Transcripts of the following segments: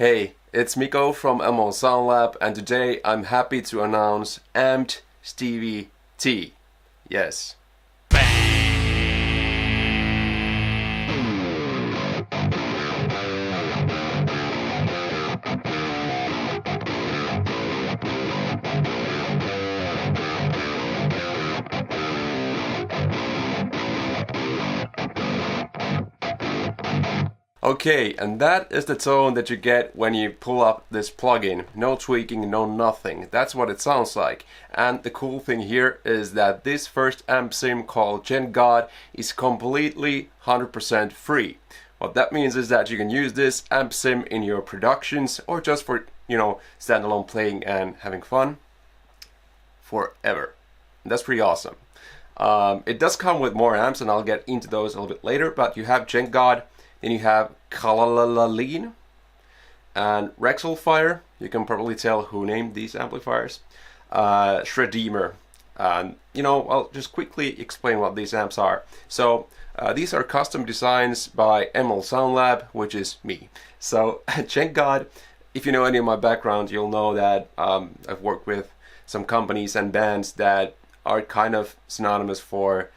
Hey, it's Mikko from Sound Lab, and today I'm happy to announce Amped Stevie T. Yes. Okay, and that is the tone that you get when you pull up this plugin. No tweaking, no nothing. That's what it sounds like. And the cool thing here is that this first amp sim called Djent God is completely 100% free. What that means is that you can use this amp sim in your productions or just for, standalone playing and having fun forever. And that's pretty awesome. It does come with more amps, and I'll get into those a little bit later, but you have Djent God. Then you have Calalalean and Rectalfier. You can probably tell who named these amplifiers. Shredeemer. And I'll just quickly explain what these amps are. So these are custom designs by Sound Lab, which is me. So Djent God, if you know any of my background, you'll know that I've worked with some companies and bands that are kind of synonymous for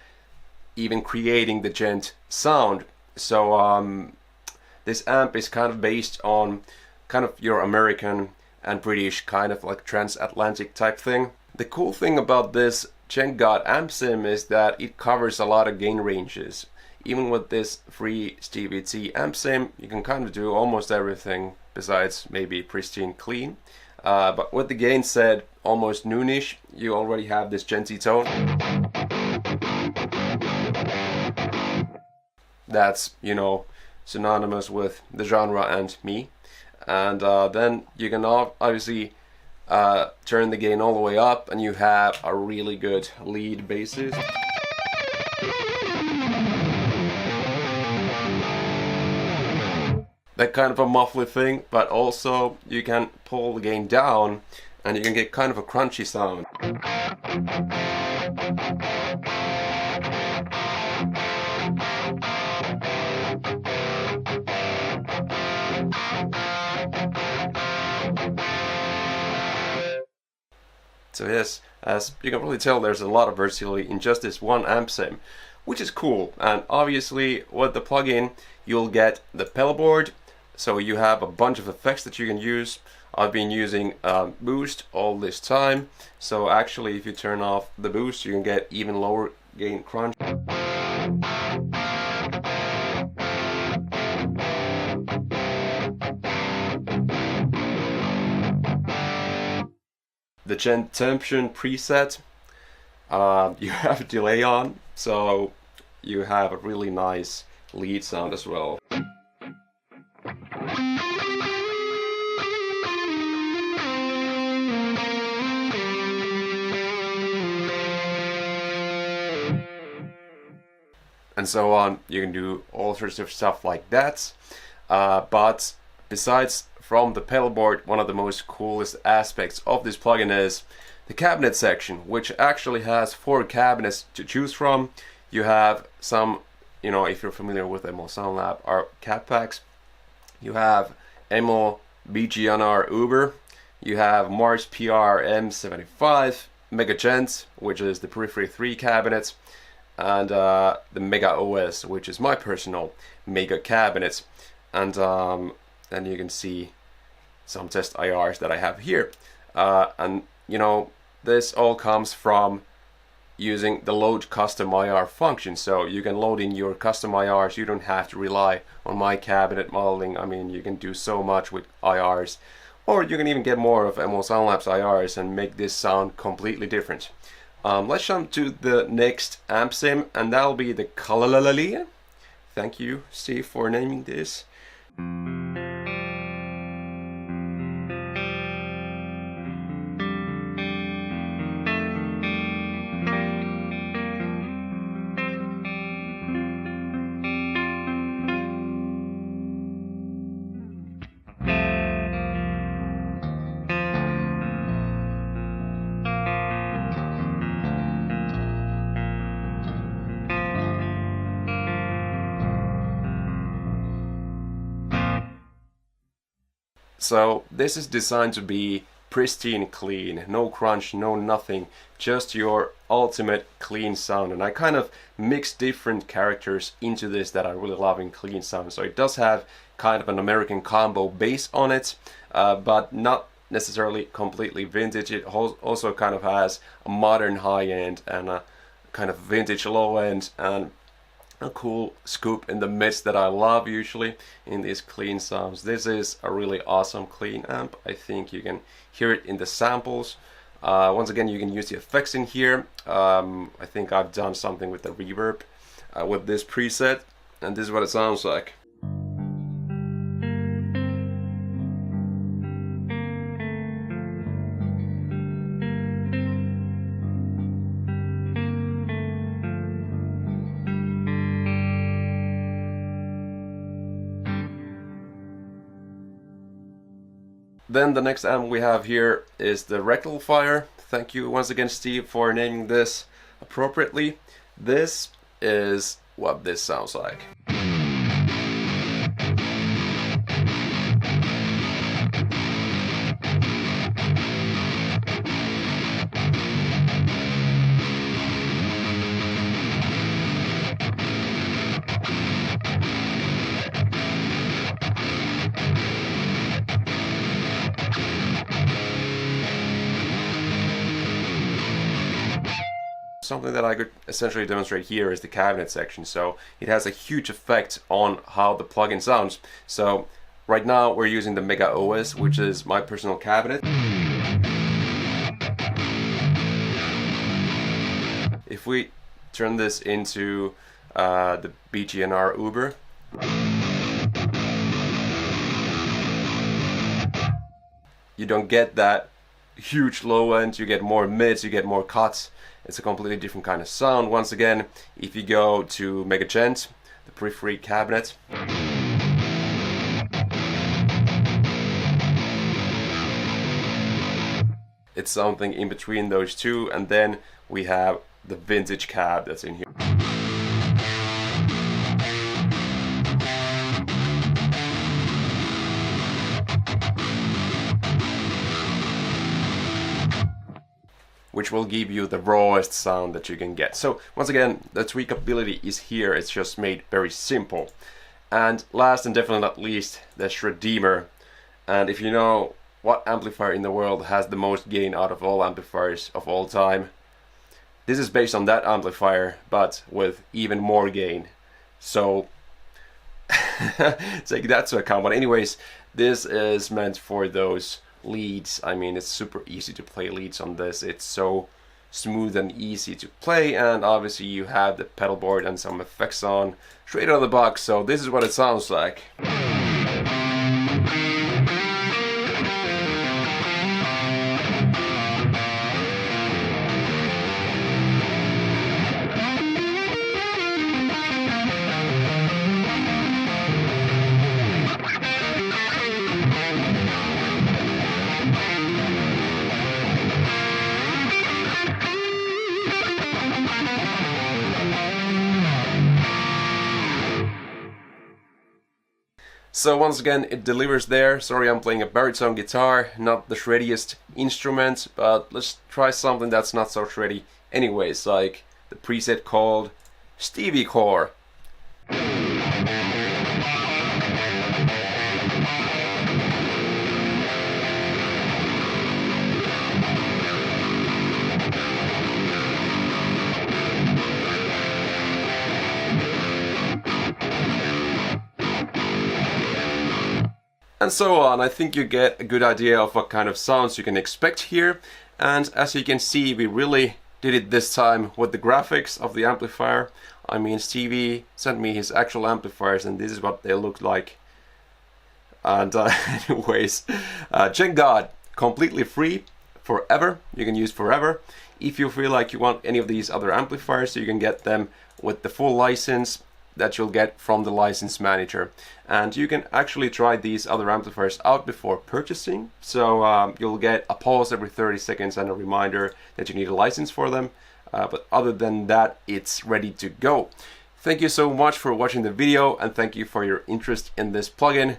even creating the Djent sound. So this amp is kind of based on kind of your American and British kind of like transatlantic type thing. The cool thing about this Djent God amp sim is that it covers a lot of gain ranges. Even with this free Stevie T amp sim, you can kind of do almost everything besides maybe pristine clean. But with the gain set almost noonish, you already have this djenty tone. That's, synonymous with the genre and me. And then you can obviously turn the gain all the way up, and you have a really good lead bassist. That kind of a muffly thing, but also you can pull the gain down and you can get kind of a crunchy sound. So yes, as you can probably tell, there's a lot of versatility in just this one amp sim, which is cool. And obviously with the plugin you'll get the pedalboard, so you have a bunch of effects that you can use. I've been using boost all this time, so actually if you turn off the boost you can get even lower gain crunch. The Djent tension preset, you have delay on, so you have a really nice lead sound as well. And so on. You can do all sorts of stuff like that, but besides from the pedalboard, one of the most coolest aspects of this plugin is the cabinet section, which actually has 4 cabinets to choose from. You have some, if you're familiar with Sound Lab, are cat packs. You have Bgnr Uber. You have Mars PR M75, Mega Djent, which is the Periphery 3 cabinet, and the Mega OS, which is my personal Mega cabinet. And then you can see some test IRs that I have here. And this all comes from using the load custom IR function. So you can load in your custom IRs. You don't have to rely on my cabinet modeling. I mean, you can do so much with IRs, or you can even get more of Sound Lab's IRs and make this sound completely different. Let's jump to the next amp sim, and that'll be the Calalalean. Thank you, Steve, for naming this. So this is designed to be pristine clean, no crunch, no nothing, just your ultimate clean sound. And I kind of mix different characters into this that I really love in clean sound. So it does have kind of an American combo bass on it, but not necessarily completely vintage. It also kind of has a modern high end and a kind of vintage low end and a cool scoop in the midst that I love usually in these clean sounds. This is a really awesome clean amp. I think you can hear it in the samples. Once again, you can use the effects in here. I think I've done something with the reverb with this preset, and this is what it sounds like. Then the next amp we have here is the Rectalfier. Thank you once again, Steve, for naming this appropriately. This is what this sounds like. Something that I could essentially demonstrate here is the cabinet section. So it has a huge effect on how the plugin sounds. So right now we're using the Mega OS, which is my personal cabinet. If we turn this into the Bgnr Uber, you don't get that huge low end, you get more mids, you get more cuts. It's a completely different kind of sound. Once again, if you go to Mega Djent, the periphery cabinet, it's something in between those two, and then we have the vintage cab that's in here. Which will give you the rawest sound that you can get. So once again, the tweakability is here. It's just made very simple. And last and definitely not least, the Shredeemer. And if you know what amplifier in the world has the most gain out of all amplifiers of all time, this is based on that amplifier, but with even more gain. So take that to account. But anyways, this is meant for those leads. I mean, it's super easy to play leads on this. It's so smooth and easy to play, and obviously you have the pedal board and some effects on straight out of the box. So this is what it sounds like. So once again, it delivers there. Sorry, I'm playing a baritone guitar, not the shreddiest instrument, but let's try something that's not so shreddy anyways, like the preset called Stevie Core. And so on. I think you get a good idea of what kind of sounds you can expect here. And as you can see, we really did it this time with the graphics of the amplifier. I mean, Stevie sent me his actual amplifiers and this is what they look like. And anyways, Djent God, completely free, forever. You can use forever. If you feel like you want any of these other amplifiers, you can get them with the full license that you'll get from the license manager. And you can actually try these other amplifiers out before purchasing. So you'll get a pause every 30 seconds and a reminder that you need a license for them. But other than that, it's ready to go. Thank you so much for watching the video, and thank you for your interest in this plugin.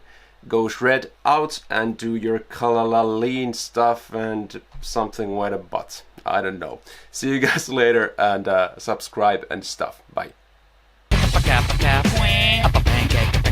go shred out and do your Calalalean stuff and something with a butt. I don't know. See you guys later, and subscribe and stuff. Bye. Pancake.